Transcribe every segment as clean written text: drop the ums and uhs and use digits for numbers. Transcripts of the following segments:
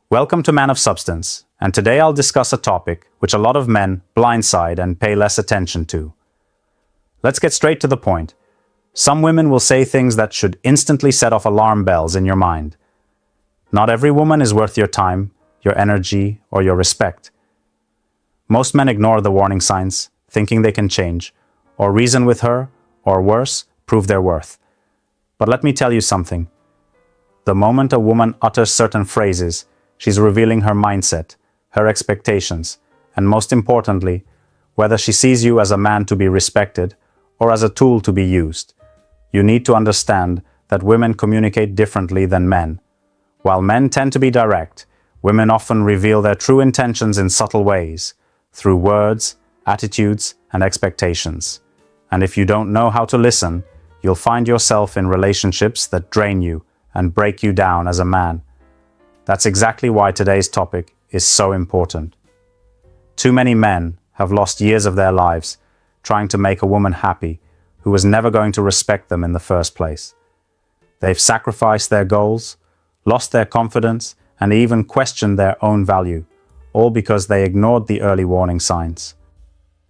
Welcome to Man of Substance, and today I'll discuss a topic which a lot of men blindside and pay less attention to. Let's get straight to the point. Some women will say things that should instantly set off alarm bells in your mind. Not every woman is worth your time, your energy, or your respect. Most men ignore the warning signs, thinking they can change, or reason with her, or worse, prove their worth. But let me tell you something. The moment a woman utters certain phrases, she's revealing her mindset, her expectations, and most importantly, whether she sees you as a man to be respected or as a tool to be used. You need to understand that women communicate differently than men. While men tend to be direct, women often reveal their true intentions in subtle ways, through words, attitudes, and expectations. And if you don't know how to listen, you'll find yourself in relationships that drain you and break you down as a man. That's exactly why today's topic is so important. Too many men have lost years of their lives trying to make a woman happy who was never going to respect them in the first place. They've sacrificed their goals, lost their confidence, and even questioned their own value, all because they ignored the early warning signs.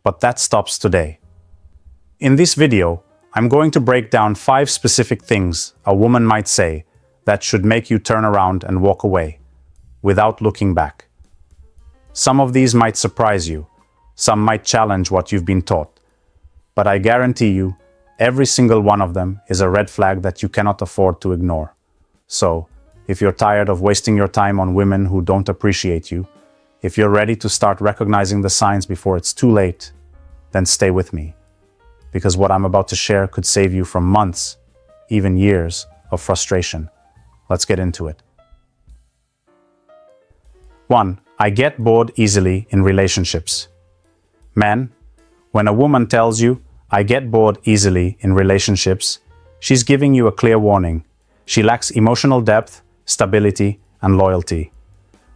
But that stops today. In this video, I'm going to break down 5 specific things a woman might say that should make you turn around and walk away, without looking back. Some of these might surprise you, some might challenge what you've been taught, but I guarantee you, every single one of them is a red flag that you cannot afford to ignore. So, if you're tired of wasting your time on women who don't appreciate you, if you're ready to start recognizing the signs before it's too late, then stay with me. Because what I'm about to share could save you from months, even years, of frustration. Let's get into it. 1. I get bored easily in relationships. Men, when a woman tells you, I get bored easily in relationships, she's giving you a clear warning. She lacks emotional depth, stability, and loyalty.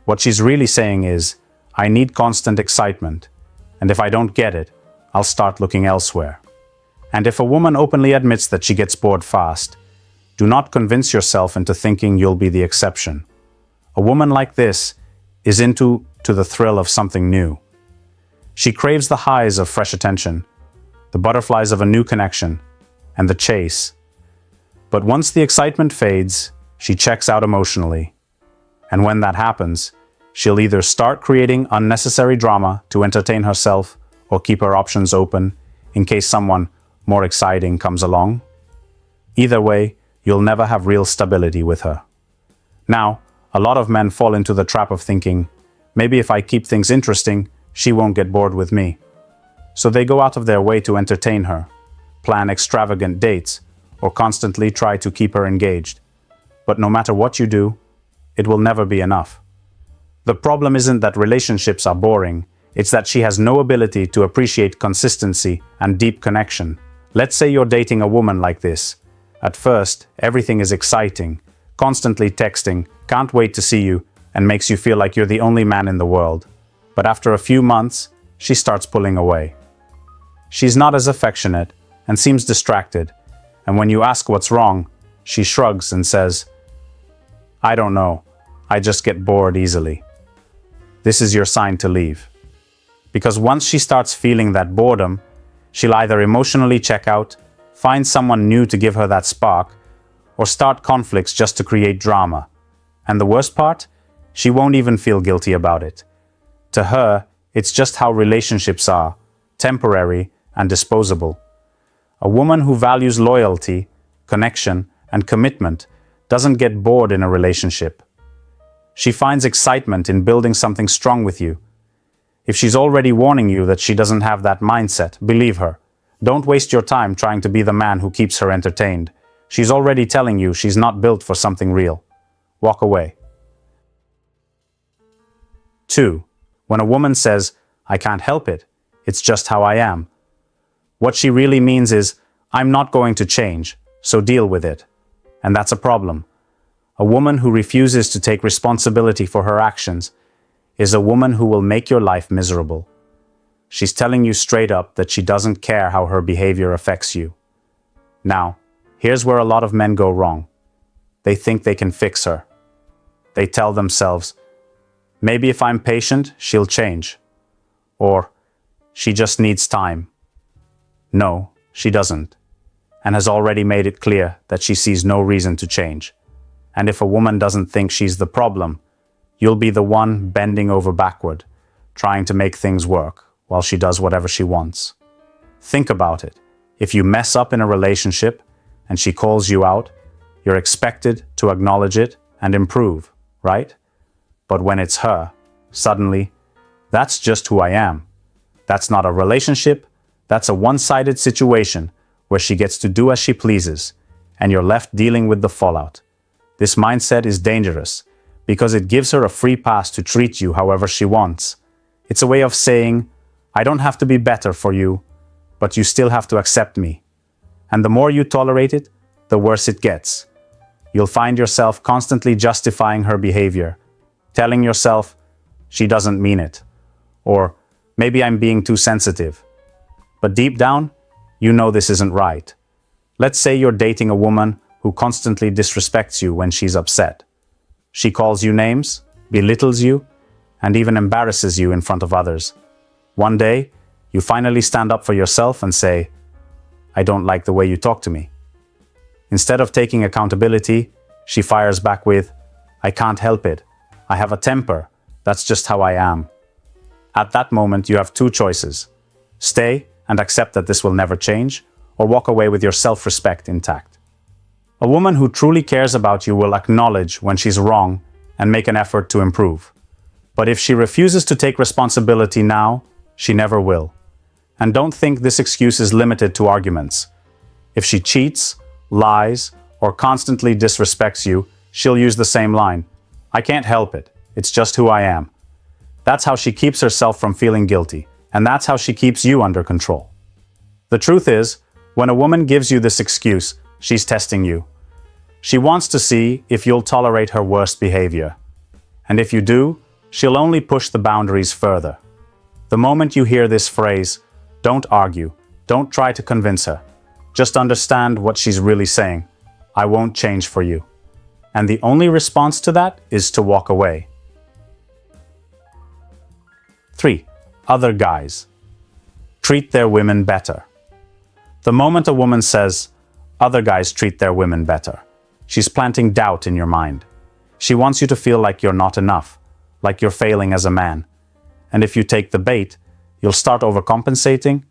What she's really saying is, I need constant excitement, and if I don't get it, I'll start looking elsewhere. And if a woman openly admits that she gets bored fast, do not convince yourself into thinking you'll be the exception. A woman like this is into the thrill of something new. She craves the highs of fresh attention, the butterflies of a new connection, and the chase. But once the excitement fades, she checks out emotionally. And when that happens, she'll either start creating unnecessary drama to entertain herself or keep her options open in case someone more exciting comes along. Either way, you'll never have real stability with her. Now, a lot of men fall into the trap of thinking, maybe if I keep things interesting, she won't get bored with me. So they go out of their way to entertain her, plan extravagant dates, or constantly try to keep her engaged. But no matter what you do, it will never be enough. The problem isn't that relationships are boring, it's that she has no ability to appreciate consistency and deep connection. Let's say you're dating a woman like this. At first, everything is exciting, constantly texting, can't wait to see you, and makes you feel like you're the only man in the world. But after a few months, she starts pulling away. She's not as affectionate and seems distracted, and when you ask what's wrong, she shrugs and says, I don't know, I just get bored easily. This is your sign to leave. Because once she starts feeling that boredom, she'll either emotionally check out, find someone new to give her that spark, or start conflicts just to create drama. And the worst part? She won't even feel guilty about it. To her, it's just how relationships are, temporary and disposable. A woman who values loyalty, connection, and commitment doesn't get bored in a relationship. She finds excitement in building something strong with you. If she's already warning you that she doesn't have that mindset, believe her. Don't waste your time trying to be the man who keeps her entertained. She's already telling you she's not built for something real. Walk away. 2. When a woman says, I can't help it, it's just how I am. What she really means is, I'm not going to change, so deal with it. And that's a problem. A woman who refuses to take responsibility for her actions is a woman who will make your life miserable. She's telling you straight up that she doesn't care how her behavior affects you. Now, here's where a lot of men go wrong. They think they can fix her. They tell themselves, Maybe if I'm patient, she'll change. Or, she just needs time. No, she doesn't, and has already made it clear that she sees no reason to change. And if a woman doesn't think she's the problem, you'll be the one bending over backward, trying to make things work while she does whatever she wants. Think about it. If you mess up in a relationship and she calls you out, you're expected to acknowledge it and improve, right? But when it's her, suddenly, that's just who I am. That's not a relationship, that's a one-sided situation where she gets to do as she pleases, and you're left dealing with the fallout. This mindset is dangerous because it gives her a free pass to treat you however she wants. It's a way of saying, I don't have to be better for you, but you still have to accept me. And the more you tolerate it, the worse it gets. You'll find yourself constantly justifying her behavior, telling yourself, she doesn't mean it, or maybe I'm being too sensitive. But deep down, you know this isn't right. Let's say you're dating a woman who constantly disrespects you when she's upset. She calls you names, belittles you, and even embarrasses you in front of others. One day, you finally stand up for yourself and say, I don't like the way you talk to me. Instead of taking accountability, she fires back with, I can't help it. I have a temper. That's just how I am. At that moment, you have two choices. Stay and accept that this will never change, or walk away with your self-respect intact. A woman who truly cares about you will acknowledge when she's wrong and make an effort to improve. But if she refuses to take responsibility now, she never will. And don't think this excuse is limited to arguments. If she cheats, lies, or constantly disrespects you, she'll use the same line. I can't help it. It's just who I am. That's how she keeps herself from feeling guilty, and that's how she keeps you under control. The truth is, when a woman gives you this excuse, she's testing you. She wants to see if you'll tolerate her worst behavior. And if you do, she'll only push the boundaries further. The moment you hear this phrase, don't argue, don't try to convince her. Just understand what she's really saying. I won't change for you. And the only response to that is to walk away. 3. Other guys. Treat their women better. The moment a woman says, other guys treat their women better, she's planting doubt in your mind. She wants you to feel like you're not enough, like you're failing as a man. And if you take the bait, you'll start overcompensating,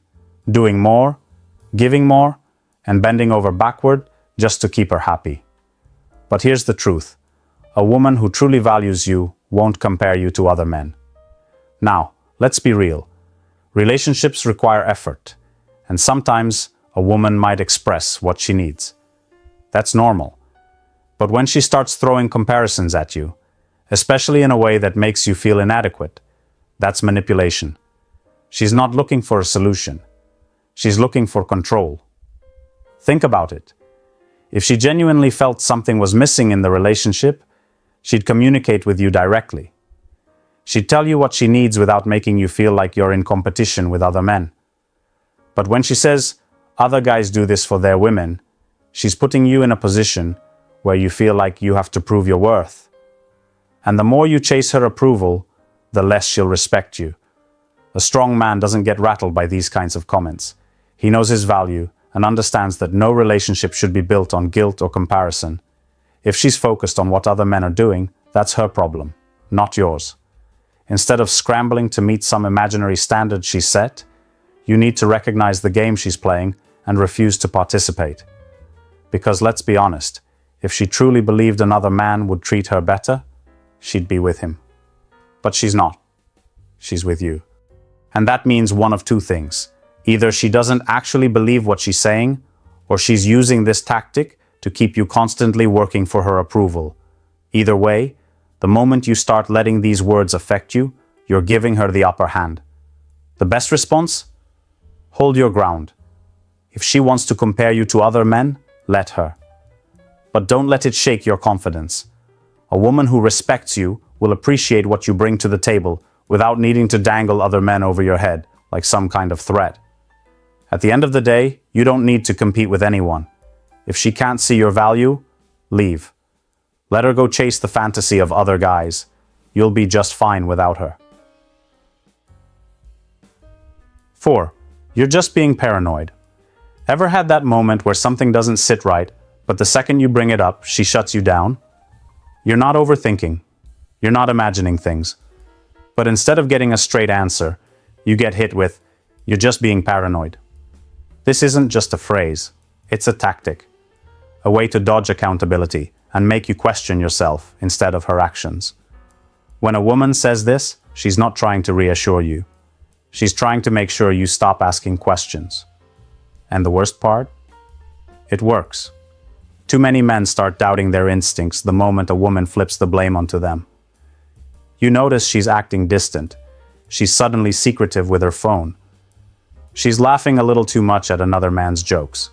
doing more, giving more, and bending over backward just to keep her happy. But here's the truth. A woman who truly values you won't compare you to other men. Now, let's be real. Relationships require effort, and sometimes a woman might express what she needs. That's normal. But when she starts throwing comparisons at you, especially in a way that makes you feel inadequate, that's manipulation. She's not looking for a solution. She's looking for control. Think about it. If she genuinely felt something was missing in the relationship, she'd communicate with you directly. She'd tell you what she needs without making you feel like you're in competition with other men. But when she says, other guys do this for their women, she's putting you in a position where you feel like you have to prove your worth. And the more you chase her approval, the less she'll respect you. A strong man doesn't get rattled by these kinds of comments. He knows his value and understands that no relationship should be built on guilt or comparison. If she's focused on what other men are doing, that's her problem, not yours. Instead of scrambling to meet some imaginary standard she set, you need to recognize the game she's playing and refuse to participate. Because let's be honest, if she truly believed another man would treat her better, she'd be with him. But she's not. She's with you. And that means one of two things. Either she doesn't actually believe what she's saying, or she's using this tactic to keep you constantly working for her approval. Either way, the moment you start letting these words affect you, you're giving her the upper hand. The best response? Hold your ground. If she wants to compare you to other men, let her. But don't let it shake your confidence. A woman who respects you will appreciate what you bring to the table without needing to dangle other men over your head like some kind of threat. At the end of the day, you don't need to compete with anyone. If she can't see your value, leave. Let her go chase the fantasy of other guys. you'll be just fine without her. 4. You're just being paranoid. Ever had that moment where something doesn't sit right, but the second you bring it up, she shuts you down? You're not overthinking. You're not imagining things. But instead of getting a straight answer, you get hit with, "You're just being paranoid." This isn't just a phrase, it's a tactic. A way to dodge accountability and make you question yourself instead of her actions. When a woman says this, she's not trying to reassure you. She's trying to make sure you stop asking questions. And the worst part? It works. Too many men start doubting their instincts the moment a woman flips the blame onto them. You notice she's acting distant. She's suddenly secretive with her phone. She's laughing a little too much at another man's jokes.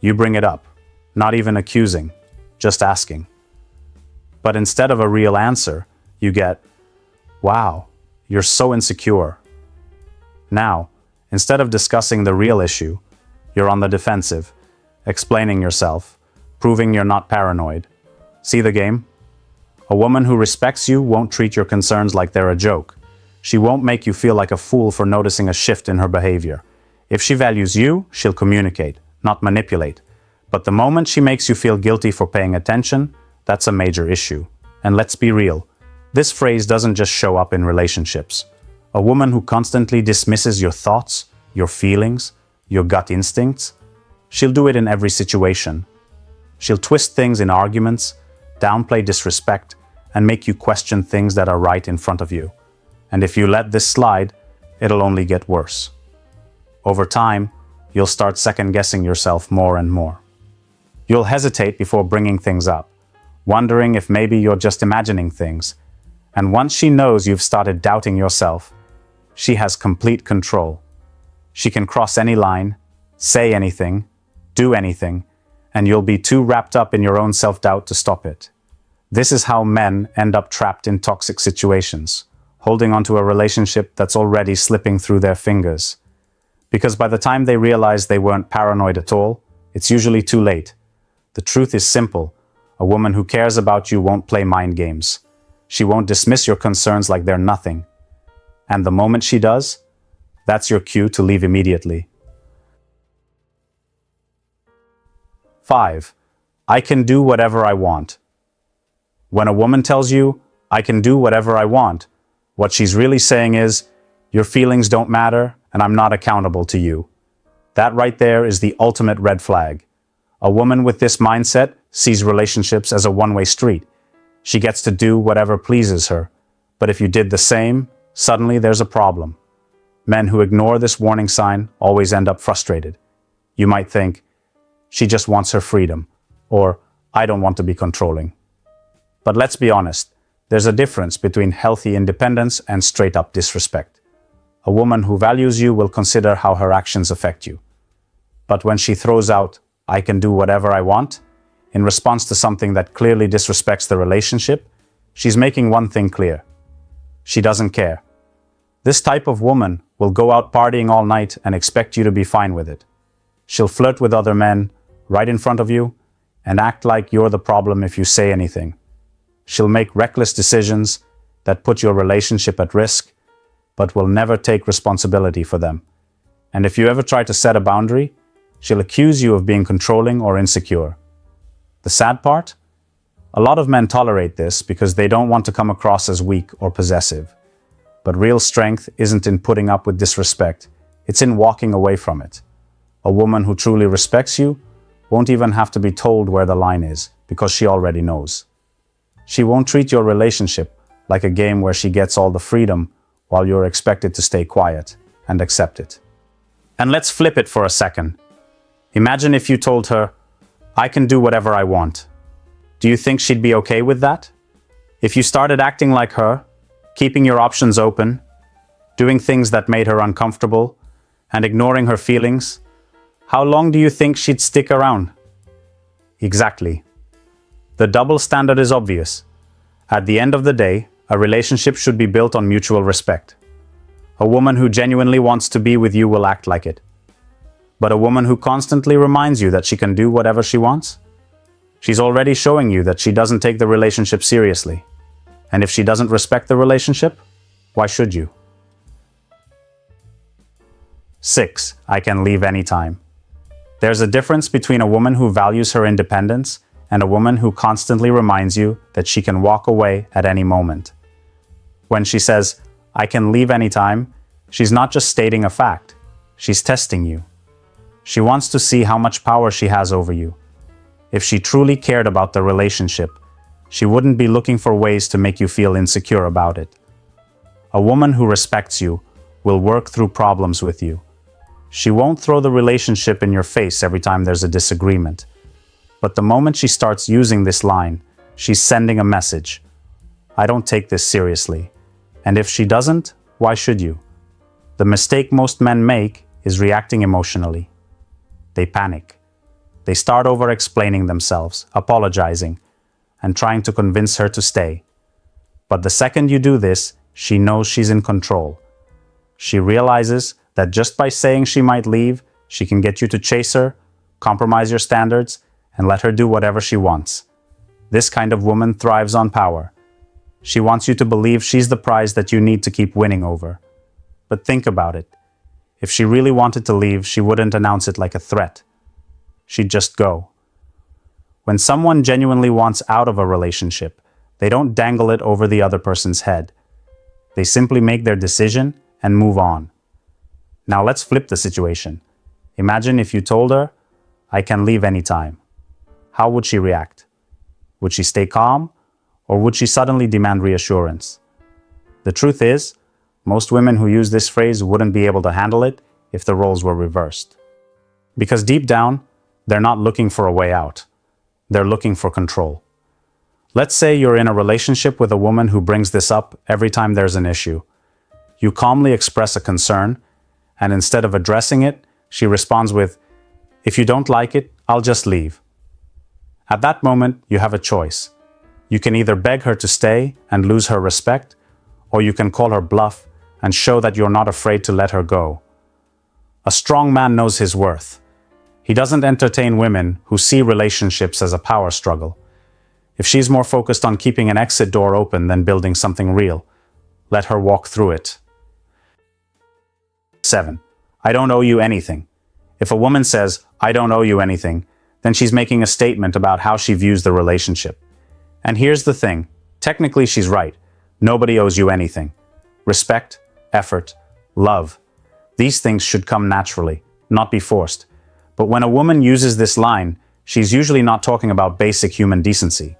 You bring it up, not even accusing, just asking. But instead of a real answer, you get, "Wow, you're so insecure." Now, instead of discussing the real issue, you're on the defensive, explaining yourself, proving you're not paranoid. See the game? A woman who respects you won't treat your concerns like they're a joke. She won't make you feel like a fool for noticing a shift in her behavior. If she values you, she'll communicate, not manipulate. But the moment she makes you feel guilty for paying attention, that's a major issue. And let's be real, this phrase doesn't just show up in relationships. A woman who constantly dismisses your thoughts, your feelings, your gut instincts, she'll do it in every situation. She'll twist things in arguments, downplay disrespect, and make you question things that are right in front of you. And if you let this slide, it'll only get worse. Over time, you'll start second-guessing yourself more and more. You'll hesitate before bringing things up, wondering if maybe you're just imagining things. And once she knows you've started doubting yourself, she has complete control. She can cross any line, say anything, do anything, and you'll be too wrapped up in your own self-doubt to stop it. This is how men end up trapped in toxic situations, holding onto a relationship that's already slipping through their fingers. Because by the time they realize they weren't paranoid at all, it's usually too late. The truth is simple. A woman who cares about you won't play mind games. She won't dismiss your concerns like they're nothing. And the moment she does, that's your cue to leave immediately. 5. I can do whatever I want. When a woman tells you, "I can do whatever I want," what she's really saying is, "Your feelings don't matter, and I'm not accountable to you." That right there is the ultimate red flag. A woman with this mindset sees relationships as a one-way street. She gets to do whatever pleases her. But if you did the same, suddenly there's a problem. Men who ignore this warning sign always end up frustrated. You might think, "She just wants her freedom," or "I don't want to be controlling." But let's be honest, there's a difference between healthy independence and straight-up disrespect. A woman who values you will consider how her actions affect you. But when she throws out, "I can do whatever I want," in response to something that clearly disrespects the relationship, she's making one thing clear. She doesn't care. This type of woman will go out partying all night and expect you to be fine with it. She'll flirt with other men right in front of you and act like you're the problem if you say anything. She'll make reckless decisions that put your relationship at risk, but will never take responsibility for them. And if you ever try to set a boundary, she'll accuse you of being controlling or insecure. The sad part? A lot of men tolerate this because they don't want to come across as weak or possessive. But real strength isn't in putting up with disrespect, it's in walking away from it. A woman who truly respects you won't even have to be told where the line is, because she already knows. She won't treat your relationship like a game where she gets all the freedom while you're expected to stay quiet and accept it. And let's flip it for a second. Imagine if you told her, "I can do whatever I want." Do you think she'd be okay with that? If you started acting like her, keeping your options open, doing things that made her uncomfortable, and ignoring her feelings, how long do you think she'd stick around? Exactly. The double standard is obvious. At the end of the day, a relationship should be built on mutual respect. A woman who genuinely wants to be with you will act like it. But a woman who constantly reminds you that she can do whatever she wants, she's already showing you that she doesn't take the relationship seriously. And if she doesn't respect the relationship, why should you? 6. I can leave anytime. There's a difference between a woman who values her independence and a woman who constantly reminds you that she can walk away at any moment. When she says, I can leave anytime, she's not just stating a fact, she's testing you. She wants to see how much power she has over you. If she truly cared about the relationship, she wouldn't be looking for ways to make you feel insecure about it. A woman who respects you will work through problems with you. She won't throw the relationship in your face every time there's a disagreement. But the moment she starts using this line, she's sending a message. I don't take this seriously. And if she doesn't, why should you? The mistake most men make is reacting emotionally. They panic. They start over-explaining themselves, apologizing, and trying to convince her to stay. But the second you do this, she knows she's in control. She realizes that just by saying she might leave, she can get you to chase her, compromise your standards, and let her do whatever she wants. This kind of woman thrives on power. She wants you to believe she's the prize that you need to keep winning over. But think about it. If she really wanted to leave, she wouldn't announce it like a threat. She'd just go. When someone genuinely wants out of a relationship, they don't dangle it over the other person's head. They simply make their decision and move on. Now let's flip the situation. Imagine if you told her, I can leave anytime. How would she react? Would she stay calm, or would she suddenly demand reassurance? The truth is, most women who use this phrase wouldn't be able to handle it if the roles were reversed. Because deep down, they're not looking for a way out. They're looking for control. Let's say you're in a relationship with a woman who brings this up every time there's an issue. You calmly express a concern, and instead of addressing it, she responds with, if you don't like it, I'll just leave. At that moment, you have a choice. You can either beg her to stay and lose her respect, or you can call her bluff and show that you're not afraid to let her go. A strong man knows his worth. He doesn't entertain women who see relationships as a power struggle. If she's more focused on keeping an exit door open than building something real, let her walk through it. 7. I don't owe you anything. If a woman says, I don't owe you anything, then she's making a statement about how she views the relationship. And here's the thing, technically she's right. Nobody owes you anything. Respect, effort, love. These things should come naturally, not be forced. But when a woman uses this line, she's usually not talking about basic human decency.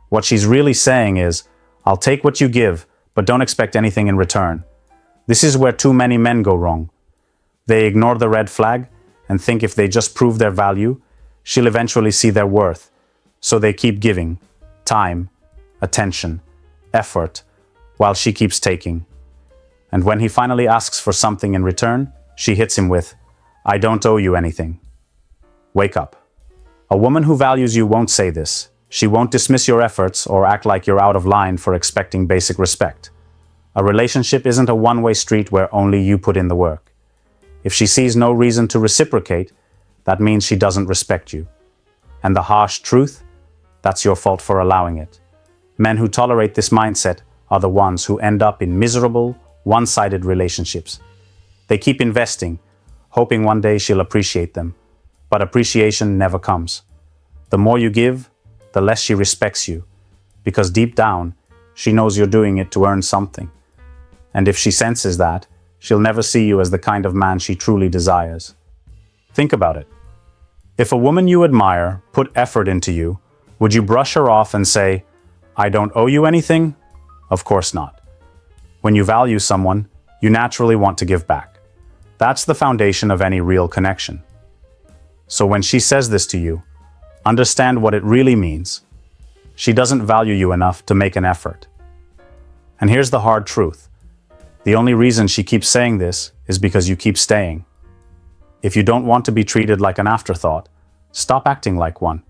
What she's really saying is, I'll take what you give, but don't expect anything in return. This is where too many men go wrong. They ignore the red flag and think if they just prove their value, she'll eventually see their worth. So they keep giving time, attention, effort, while she keeps taking. And when he finally asks for something in return, she hits him with, I don't owe you anything. Wake up. A woman who values you won't say this. She won't dismiss your efforts or act like you're out of line for expecting basic respect. A relationship isn't a one-way street where only you put in the work. If she sees no reason to reciprocate, that means she doesn't respect you. And the harsh truth? That's your fault for allowing it. Men who tolerate this mindset are the ones who end up in miserable, one-sided relationships. They keep investing, hoping one day she'll appreciate them. But appreciation never comes. The more you give, the less she respects you, because deep down, she knows you're doing it to earn something. And if she senses that, she'll never see you as the kind of man she truly desires. Think about it. If a woman you admire put effort into you, would you brush her off and say, I don't owe you anything? Of course not. When you value someone, you naturally want to give back. That's the foundation of any real connection. So when she says this to you, understand what it really means. She doesn't value you enough to make an effort. And here's the hard truth. The only reason she keeps saying this is because you keep staying. If you don't want to be treated like an afterthought, stop acting like one.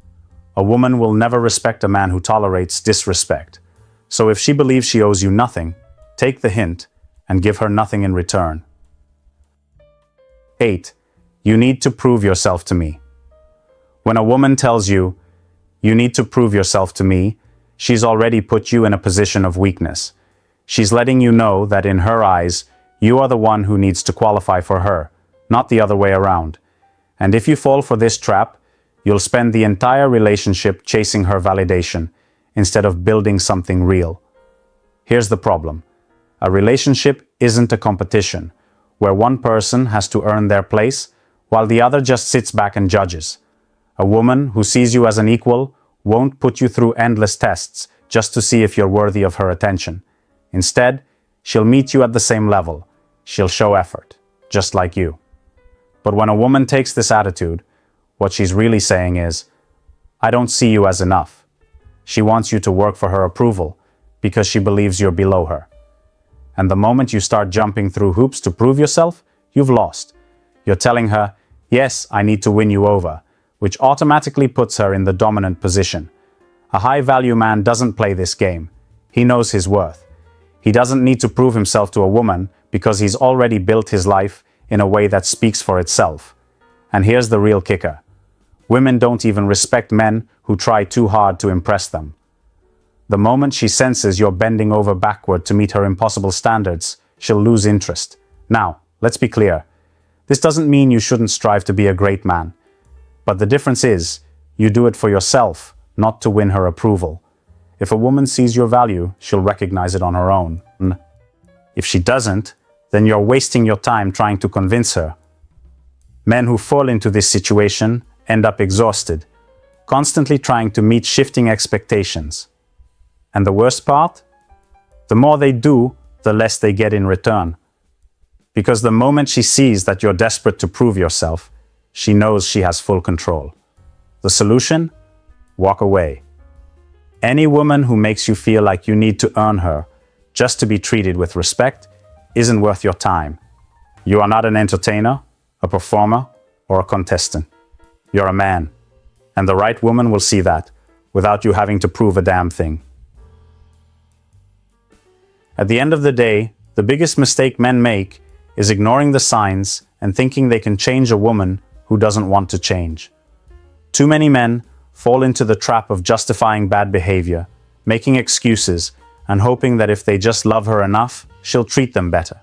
A woman will never respect a man who tolerates disrespect. So if she believes she owes you nothing, take the hint and give her nothing in return. 8. You need to prove yourself to me. When a woman tells you, you need to prove yourself to me, she's already put you in a position of weakness. She's letting you know that in her eyes, you are the one who needs to qualify for her, not the other way around. And if you fall for this trap, you'll spend the entire relationship chasing her validation instead of building something real. Here's the problem. A relationship isn't a competition, where one person has to earn their place while the other just sits back and judges. A woman who sees you as an equal won't put you through endless tests just to see if you're worthy of her attention. Instead, she'll meet you at the same level. She'll show effort, just like you. But when a woman takes this attitude, what she's really saying is, I don't see you as enough. She wants you to work for her approval because she believes you're below her. And the moment you start jumping through hoops to prove yourself, you've lost. You're telling her, yes, I need to win you over, which automatically puts her in the dominant position. A high-value man doesn't play this game. He knows his worth. He doesn't need to prove himself to a woman because he's already built his life in a way that speaks for itself. And here's the real kicker. Women don't even respect men who try too hard to impress them. The moment she senses you're bending over backward to meet her impossible standards, she'll lose interest. Now, let's be clear. This doesn't mean you shouldn't strive to be a great man. But the difference is, you do it for yourself, not to win her approval. If a woman sees your value, she'll recognize it on her own. If she doesn't, then you're wasting your time trying to convince her. Men who fall into this situation end up exhausted, constantly trying to meet shifting expectations. And the worst part? The more they do, the less they get in return. Because the moment she sees that you're desperate to prove yourself, she knows she has full control. The solution? Walk away. Any woman who makes you feel like you need to earn her just to be treated with respect isn't worth your time. You are not an entertainer, a performer, or a contestant. You're a man. And the right woman will see that without you having to prove a damn thing. At the end of the day, the biggest mistake men make is ignoring the signs and thinking they can change a woman who doesn't want to change. Too many men fall into the trap of justifying bad behavior, making excuses, and hoping that if they just love her enough, she'll treat them better.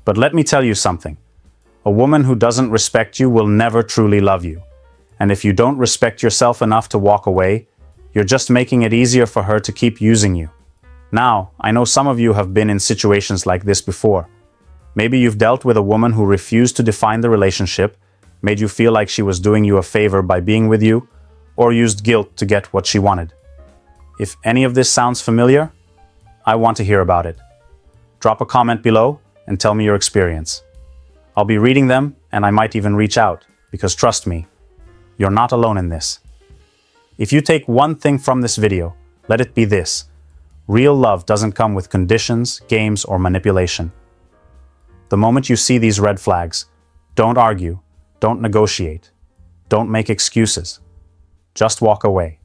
But let me tell you something. A woman who doesn't respect you will never truly love you. And if you don't respect yourself enough to walk away, you're just making it easier for her to keep using you. Now, I know some of you have been in situations like this before. Maybe you've dealt with a woman who refused to define the relationship, made you feel like she was doing you a favor by being with you, or used guilt to get what she wanted. If any of this sounds familiar, I want to hear about it. Drop a comment below and tell me your experience. I'll be reading them and I might even reach out, because trust me, you're not alone in this. If you take one thing from this video, let it be this. Real love doesn't come with conditions, games, or manipulation. The moment you see these red flags, don't argue, don't negotiate, don't make excuses. Just walk away.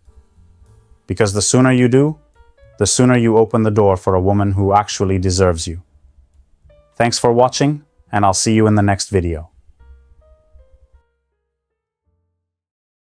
Because the sooner you do, the sooner you open the door for a woman who actually deserves you. Thanks for watching, and I'll see you in the next video.